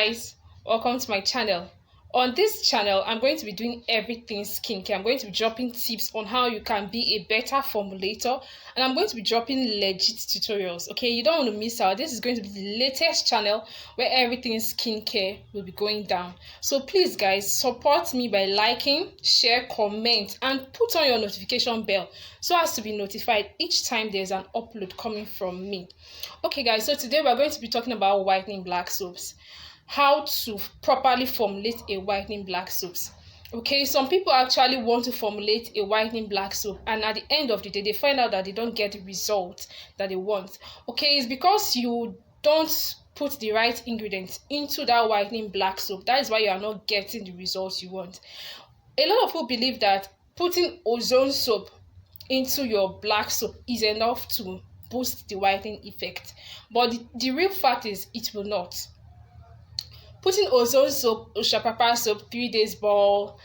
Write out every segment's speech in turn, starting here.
guys, welcome to my channel. On this channel, I'm going to be doing everything skincare. I'm going to be dropping tips on how you can be a better formulator, and I'm going to be dropping legit tutorials. Okay, you don't want to miss out. This is going to be the latest channel where everything skincare will be going down. So please guys, support me by liking, share, comment, and put on your notification bell so as to be notified each time there's an upload coming from me. Okay guys, so today we're going to be talking about whitening black soaps, how to properly formulate a whitening black soaps. Okay, some people actually want to formulate a whitening black soap, and at the end of the day they find out that they don't get the result that they want. Okay, it's because you don't put the right ingredients into that whitening black soap. That is why you are not getting the results you want. A lot of people believe that putting ozone soap into your black soap is enough to boost the whitening effect, but the real fact is it will not. Putting ozone soap, Oshapapa soap, 3 days ball,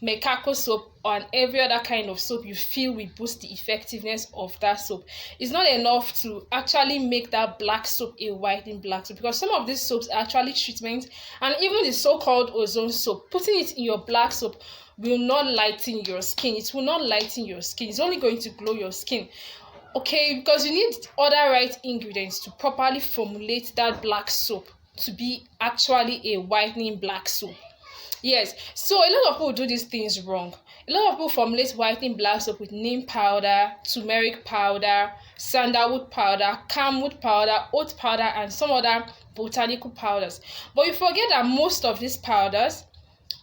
Mekako soap, and every other kind of soap you feel will boost the effectiveness of that soap is not enough to actually make that black soap a whitening black soap, because some of these soaps are actually treatment, and even the so-called ozone soap, putting it in your black soap will not lighten your skin. It will not lighten your skin. It's only going to glow your skin. Okay, because you need other right ingredients to properly formulate that black soap to be actually a whitening black soap. Yes, so a lot of people do these things wrong. A lot of people formulate whitening black soap with neem powder, turmeric powder, sandalwood powder, camwood powder, oat powder, and some other botanical powders. But you forget that most of these powders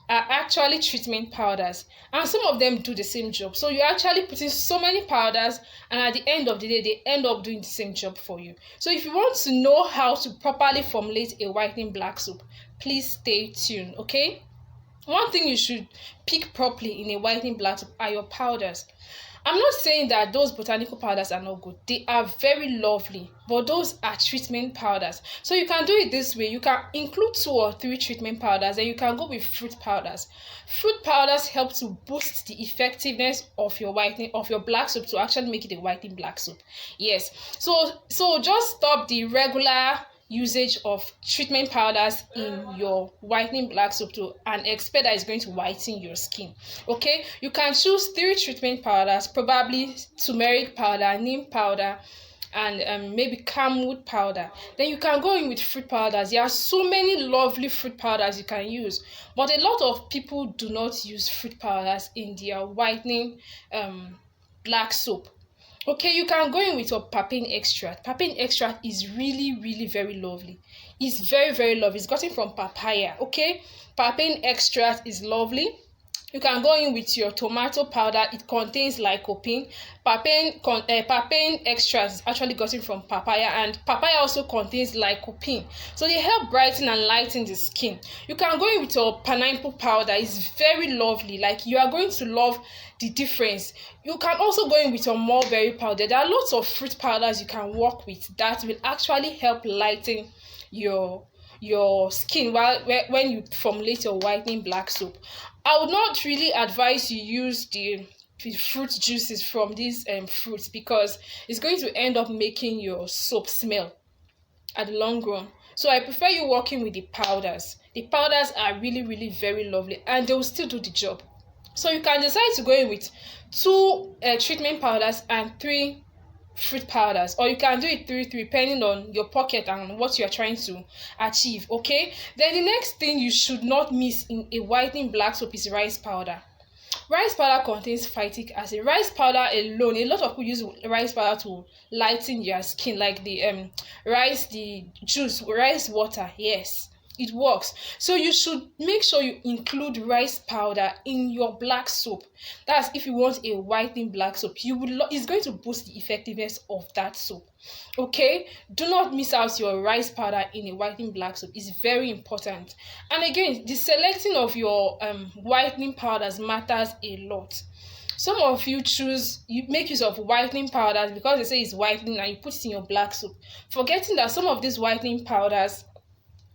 are actually treatment powders, and some of them do the same job. So you're actually putting so many powders, and at the end of the day they end up doing the same job for you. So if you want to know how to properly formulate a whitening black soap, please stay tuned. Okay, one thing you should pick properly in a whitening black soap are your powders. I'm not saying that those botanical powders are not good. They are very lovely, but those are treatment powders. So you can do it this way. You can include 2 or 3 treatment powders, and you can go with fruit powders. Fruit powders help to boost the effectiveness of your whitening, of your black soap, to actually make it a whitening black soap. Yes. So just stop the regular usage of treatment powders in your whitening black soap and expect that it's going to whiten your skin. Okay, you can choose 3 treatment powders, probably turmeric powder, neem powder, and maybe camwood powder. Then you can go in with fruit powders. There are so many lovely fruit powders you can use, but a lot of people do not use fruit powders in their whitening black soap. Okay, you can go in with your papain extract. Papain extract is really very lovely. It's very lovely. It's gotten from papaya. Okay, papain extract is lovely. You can go in with your tomato powder. It contains lycopene. Papain extract is actually gotten from papaya, and papaya also contains lycopene. So they help brighten and lighten the skin. You can go in with your pineapple powder. It's very lovely. Like, you are going to love the difference. You can also go in with your mulberry powder. There are lots of fruit powders you can work with that will actually help lighten your skin when you formulate your whitening black soap. I would not really advise you use the fruit juices from these fruits, because it's going to end up making your soap smell at the long run. So I prefer you working with the powders. The powders are really very lovely, and they will still do the job. So you can decide to go in with 2 treatment powders and 3 fruit powders, or you can do it 3 depending on your pocket and what you are trying to achieve. Okay, then the next thing you should not miss in a whitening black soap is rice powder. Rice powder contains phytic acid. Rice powder alone, a lot of people use rice powder to lighten their skin, like the rice water. Yes, it works. So you should make sure you include rice powder in your black soap. That's if you want a whitening black soap. It's going to boost the effectiveness of that soap. Okay, do not miss out your rice powder in a whitening black soap. It's very important. And again, the selecting of your whitening powders matters a lot. Some of you make use of whitening powders because they say it's whitening, and you put it in your black soap, forgetting that some of these whitening powders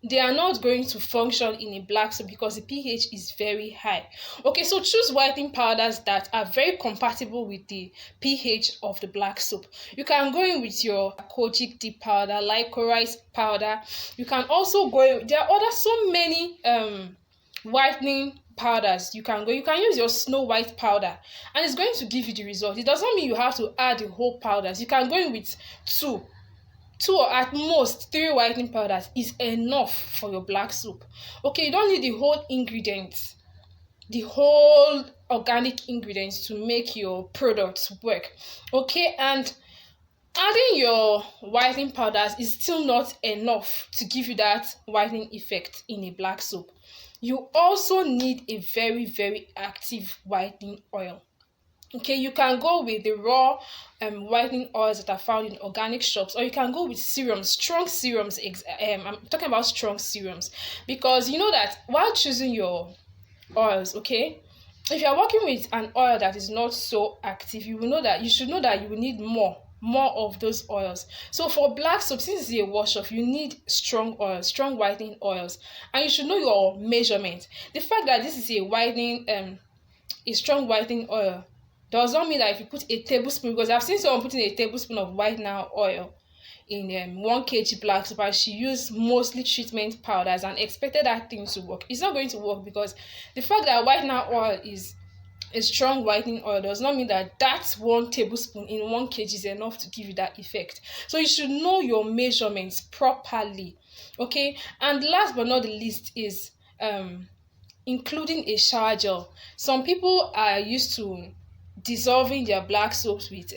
they are not going to function in a black soap because the pH is very high. Okay, so choose whitening powders that are very compatible with the pH of the black soap. You can go in with your kojic deep powder, licorice powder. You can also go in, there are other so many whitening powders you can use your Snow White powder, and it's going to give you the result. It does not mean you have to add the whole powders. You can go in with two or at most three whitening powders is enough for your black soap. Okay, you don't need the whole ingredients, the whole organic ingredients to make your products work. Okay, and adding your whitening powders is still not enough to give you that whitening effect in a black soap. You also need a very, very active whitening oil. Okay, you can go with the raw whitening oils that are found in organic shops, or you can go with serums, strong serums. I'm talking about strong serums because you know that while choosing your oils, okay, if you're working with an oil that is not so active, you should know that you will need more of those oils. So for black soap, since it's a wash off, you need strong oils, strong whitening oils, and you should know your measurement. The fact that this is a strong whitening oil does not mean that if you put a tablespoon, because I've seen someone putting a tablespoon of whitener oil in 1 kg black soap, and she used mostly treatment powders and expected that thing to work. It's not going to work because the fact that whitener oil is a strong whitening oil does not mean that 1 tablespoon in 1 kg is enough to give you that effect. So you should know your measurements properly. Okay, and last but not the least is including a shower gel. Some people are used to dissolving their black soaps with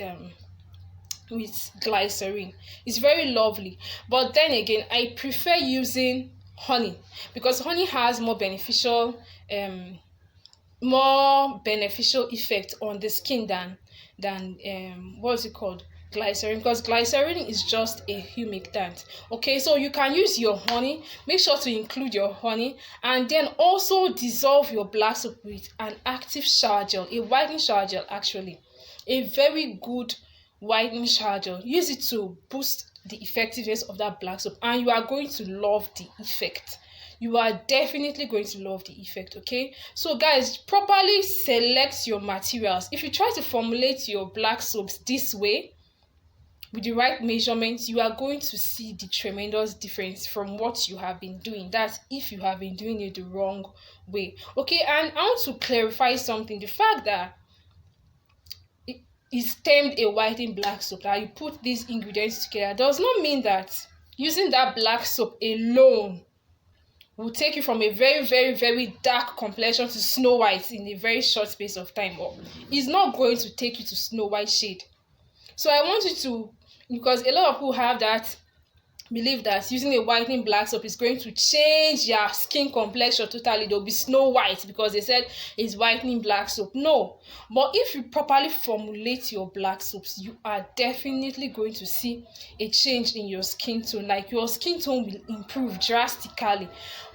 glycerin. It's very lovely, but then again I prefer using honey because honey has more beneficial effect on the skin than what's it called, glycerin, because glycerin is just a humectant. Okay, so you can use your honey. Make sure to include your honey, and then also dissolve your black soap with an active shower gel, a whitening shower gel, actually a very good whitening shower gel. Use it to boost the effectiveness of that black soap, and you are going to love the effect. You are definitely going to love the effect. Okay, so guys, properly select your materials. If you try to formulate your black soaps this way with the right measurements, you are going to see the tremendous difference from what you have been doing. That's if you have been doing it the wrong way. Okay, and I want to clarify something. The fact that is termed a whitening black soap, that you put these ingredients together, does not mean that using that black soap alone will take you from a very, very, very dark complexion to Snow White in a very short space of time. Or it's not going to take you to Snow White shade. So I want you to, because a lot of people have that believe that using a whitening black soap is going to change your skin complexion totally. They'll be Snow White because they said it's whitening black soap. No, but if you properly formulate your black soaps, you are definitely going to see a change in your skin tone. Like your skin tone will improve drastically.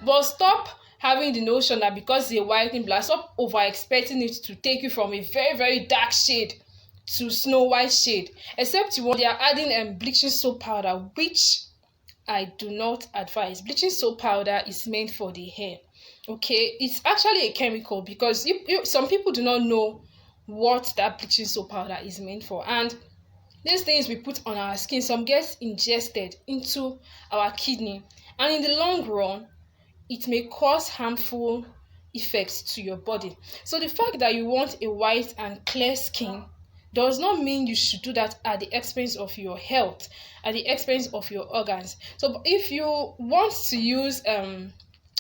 But stop having the notion that because it's a whitening black, stop over expecting it to take you from a very, very dark shade to Snow White shade. Except they are adding bleaching soap powder, which I do not advise. Bleaching soap powder is meant for the hair. Okay, it's actually a chemical, because some people do not know what that bleaching soap powder is meant for, and these things we put on our skin, some gets ingested into our kidney, and in the long run it may cause harmful effects to your body. So the fact that you want a white and clear skin does not mean you should do that at the expense of your health, at the expense of your organs. So if you want to use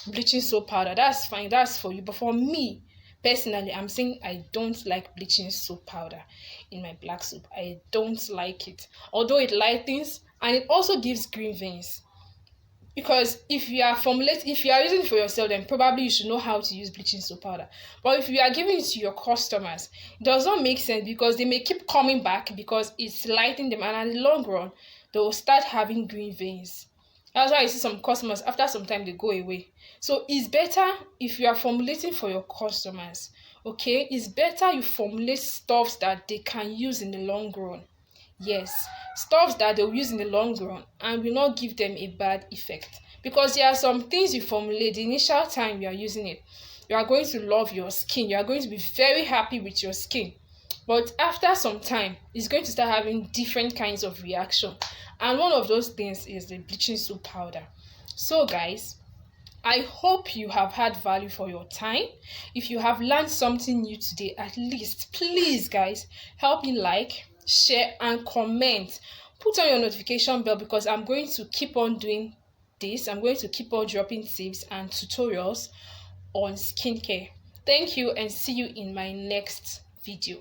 bleaching soap powder, that's fine, that's for you. But for me personally, I'm saying I don't like bleaching soap powder in my black soap. I don't like it, although it lightens and it also gives green veins. Because if you are using it for yourself, then probably you should know how to use bleaching soap powder. But if you are giving it to your customers, it does not make sense, because they may keep coming back because it's lightening them, and in the long run they will start having green veins. That's why you see some customers, after some time, they go away. So it's better if you are formulating for your customers, okay, it's better you formulate stuffs that they can use in the long run. Yes, stuffs that they'll use in the long run and will not give them a bad effect. because there are some things you formulate the initial time you are using it. You are going to love your skin. You are going to be very happy with your skin. But after some time, it's going to start having different kinds of reaction. And one of those things is the bleaching soap powder. So guys, I hope you have had value for your time. If you have learned something new today, at least, please guys, help me like, share, and comment. Put on your notification bell because I'm going to keep on doing this. I'm going to keep on dropping tips and tutorials on skincare. Thank you and see you in my next video.